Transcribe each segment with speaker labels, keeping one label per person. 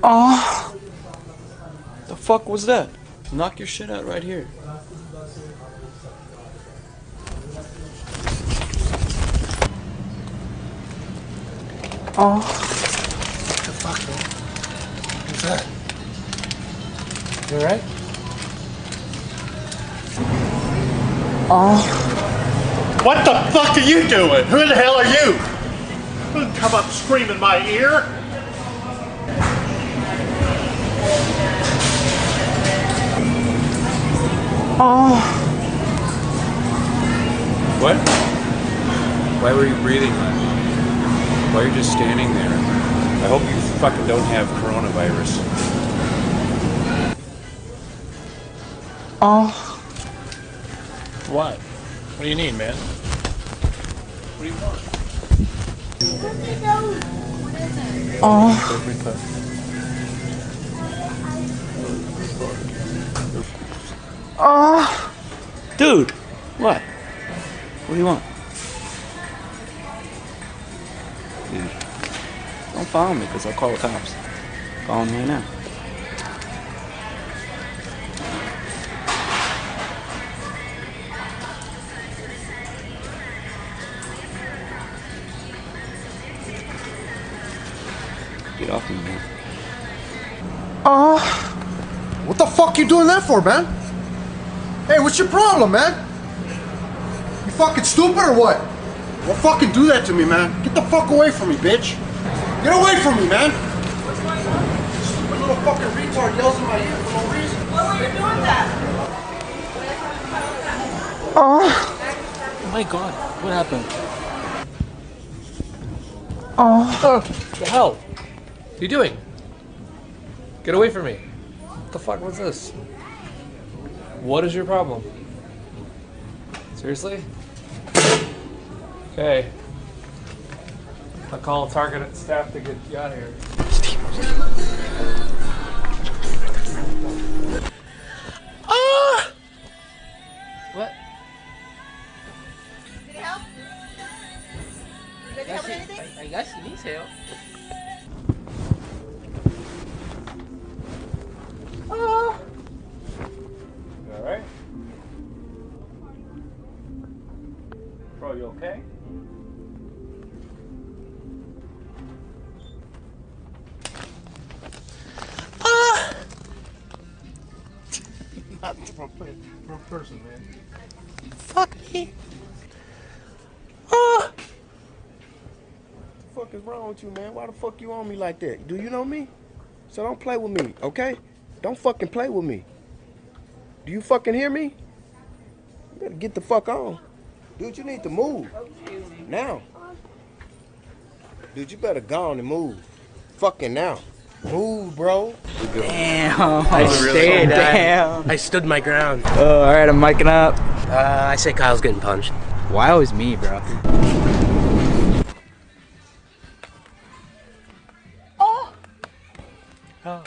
Speaker 1: Oh. The fuck was that? Knock your shit out right here. Oh.
Speaker 2: What the fuck, man? What's that? You alright?
Speaker 1: Oh.
Speaker 2: What the fuck are you doing? Who the hell are you? Don't come up screaming in my ear.
Speaker 1: Oh.
Speaker 3: What? Why were you breathing much? Why are you just standing there? I hope you fucking don't have coronavirus.
Speaker 1: Oh.
Speaker 2: What? What do you need, man? What do you want?
Speaker 1: Oh. Oh. Dude. What? What do you want? Dude. Don't follow me because I'll call the cops. Follow me now. Get off me, man.
Speaker 2: Oh. What the fuck you doing that for, man? Hey, what's your problem, man? You fucking stupid or what? Don't fucking do that to me, man. Get the fuck away from me, bitch. Get away from me, man. Stupid little fucking retard yells in my ear for no reason.
Speaker 4: Why were you doing that?
Speaker 1: Oh.
Speaker 3: Oh my god, what happened?
Speaker 1: Oh.
Speaker 5: Oh, the hell? What are you doing? Get away from me. What the fuck was this? What is your problem? Seriously? Okay. I'll call Target staff to get you out of here.
Speaker 1: Ah!
Speaker 5: What?
Speaker 4: Need help? Need help with anything?
Speaker 5: I guess he needs help.
Speaker 4: Oh.
Speaker 5: You alright? Bro, you okay?
Speaker 2: Not the wrong person, man.
Speaker 1: Fuck me. Ah.
Speaker 6: What the fuck is wrong with you, man? Why the fuck you on me like that? Do you know me? So don't play with me, okay? Don't fucking play with me. Do you fucking hear me? You better get the fuck on. Dude, you need to move. Now. Dude, you better go on and move. Fucking now. Move, bro.
Speaker 1: Damn.
Speaker 7: I stayed.
Speaker 1: Damn.
Speaker 7: I stood my ground.
Speaker 1: Oh, alright, I'm miking up.
Speaker 7: I say Kyle's getting punched.
Speaker 1: Why always me, bro?
Speaker 4: Oh.
Speaker 7: Oh.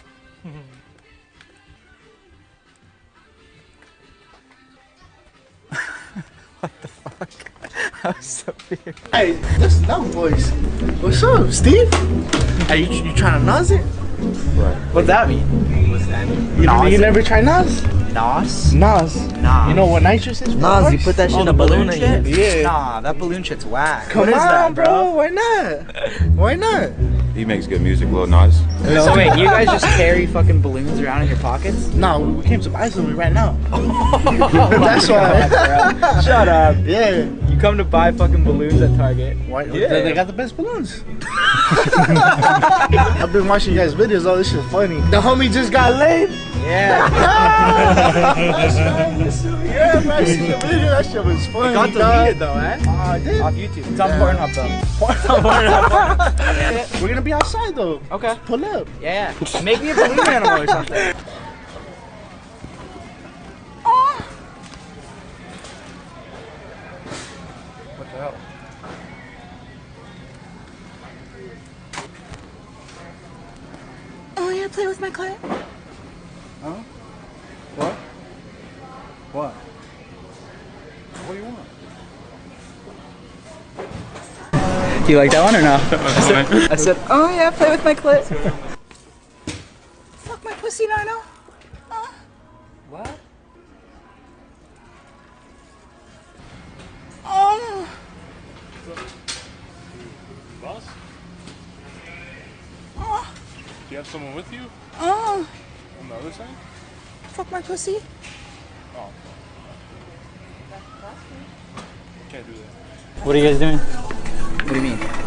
Speaker 1: What the fuck? That was so weird.
Speaker 2: Hey, this is Numb Voice. What's up, Steve? Hey, you trying to nuz it?
Speaker 1: What's that mean?
Speaker 2: You never try nuz?
Speaker 1: Nos?
Speaker 2: Nuz.
Speaker 1: Nah.
Speaker 2: You know what nitrous is?
Speaker 1: Nas, you put that shit in a balloon shit?
Speaker 2: Yeah.
Speaker 1: Nah, that balloon shit's whack.
Speaker 2: Come
Speaker 1: What is
Speaker 2: on,
Speaker 1: that,
Speaker 2: bro. Why not? Why not?
Speaker 3: He makes good music, Lil Nas.
Speaker 1: So wait, you guys just carry fucking balloons around in your pockets?
Speaker 2: No, we came to buy something right now. That's why.
Speaker 1: Shut up.
Speaker 2: Yeah.
Speaker 1: You come to buy fucking balloons at Target.
Speaker 2: Why?
Speaker 1: Yeah.
Speaker 2: They got the best balloons. I've been watching you guys' videos. Oh, this shit's funny. The homie just got laid.
Speaker 1: Yeah.
Speaker 2: Yeah, man. I seen the video. That shit was funny.
Speaker 1: Got deleted though, eh?
Speaker 2: I did.
Speaker 1: Off YouTube. It's on Pornhub though.
Speaker 2: We're gonna be outside though.
Speaker 1: Okay.
Speaker 2: Pull up.
Speaker 1: Yeah. Make me a balloon animal or something.
Speaker 5: What the hell?
Speaker 4: Oh, yeah, play with my clit.
Speaker 3: Huh? What? What? What do you want?
Speaker 1: Do you like that one or no? I said, oh yeah, play with my clit.
Speaker 4: pussy, Lionel?
Speaker 1: What?
Speaker 4: Oh,
Speaker 8: Boss?
Speaker 4: oh,
Speaker 8: Do you have someone with you
Speaker 4: oh.
Speaker 8: on the other side?
Speaker 4: Fuck my pussy.
Speaker 8: Oh. Can't do that.
Speaker 9: What are you guys doing?
Speaker 1: What do you mean?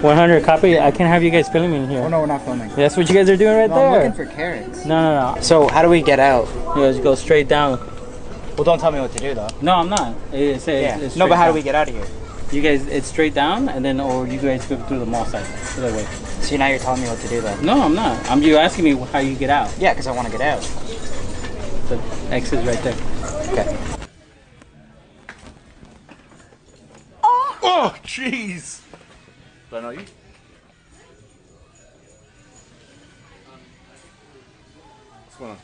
Speaker 9: 100 copy. I can't have you guys filming here.
Speaker 1: Oh no, we're not filming.
Speaker 9: That's what you guys are doing right
Speaker 1: No,
Speaker 9: there.
Speaker 1: I'm looking for carrots.
Speaker 9: No.
Speaker 7: So how do we get out?
Speaker 9: You guys go straight down.
Speaker 7: Well, don't tell me what to do though.
Speaker 9: No, I'm not. It's
Speaker 7: No,
Speaker 9: straight
Speaker 7: but how do
Speaker 9: down.
Speaker 7: we get out of here?
Speaker 9: You guys, it's straight down, and then or you guys go through the mall side. The other way.
Speaker 7: So now you're telling me what to do though.
Speaker 9: No, I'm not. You asking me how you get out.
Speaker 7: Yeah, because I want to get out.
Speaker 9: The exit's right there.
Speaker 7: Okay.
Speaker 8: Oh, jeez! Do I know you? What's going on?